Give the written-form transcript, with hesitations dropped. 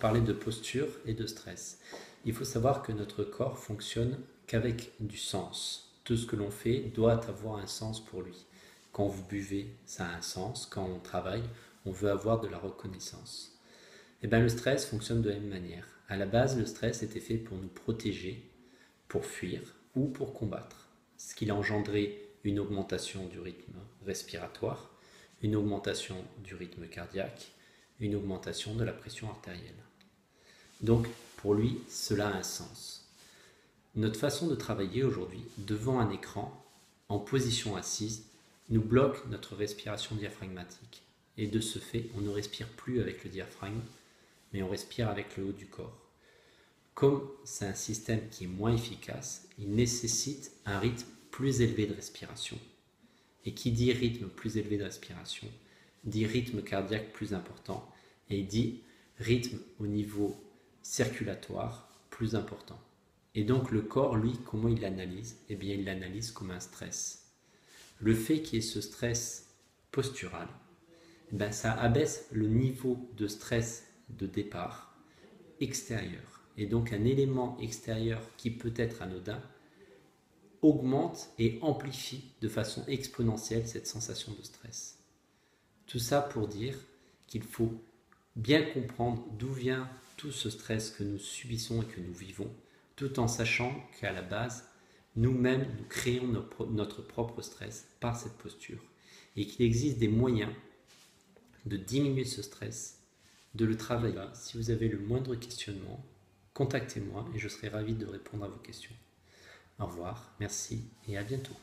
parler de posture et de stress. Il faut savoir que notre corps fonctionne qu'avec du sens. Tout ce que l'on fait doit avoir un sens pour lui. Quand vous buvez, ça a un sens. Quand on travaille, on veut avoir de la reconnaissance. Et bien, le stress fonctionne de la même manière. À la base, le stress était fait pour nous protéger, pour fuir ou pour combattre. Ce qui a engendré une augmentation du rythme respiratoire, une augmentation du rythme cardiaque, une augmentation de la pression artérielle. Donc, pour lui, cela a un sens. Notre façon de travailler aujourd'hui, devant un écran, en position assise, nous bloque notre respiration diaphragmatique. Et de ce fait, on ne respire plus avec le diaphragme, mais on respire avec le haut du corps. Comme c'est un système qui est moins efficace, il nécessite un rythme plus élevé de respiration. Et qui dit rythme plus élevé de respiration, dit rythme cardiaque plus important et dit rythme au niveau circulatoire plus important. Et donc le corps, lui, comment il l'analyse? Eh bien, il l'analyse comme un stress. Le fait qu'il y ait ce stress postural, eh bien, ça abaisse le niveau de stress de départ extérieur. Et donc un élément extérieur qui peut être anodin augmente et amplifie de façon exponentielle cette sensation de stress. Tout ça pour dire qu'il faut bien comprendre d'où vient tout ce stress que nous subissons et que nous vivons, tout en sachant qu'à la base, nous-mêmes, nous créons notre propre stress par cette posture et qu'il existe des moyens de diminuer ce stress, de le travailler. Si vous avez le moindre questionnement, contactez-moi et je serai ravi de répondre à vos questions. Au revoir, merci et à bientôt.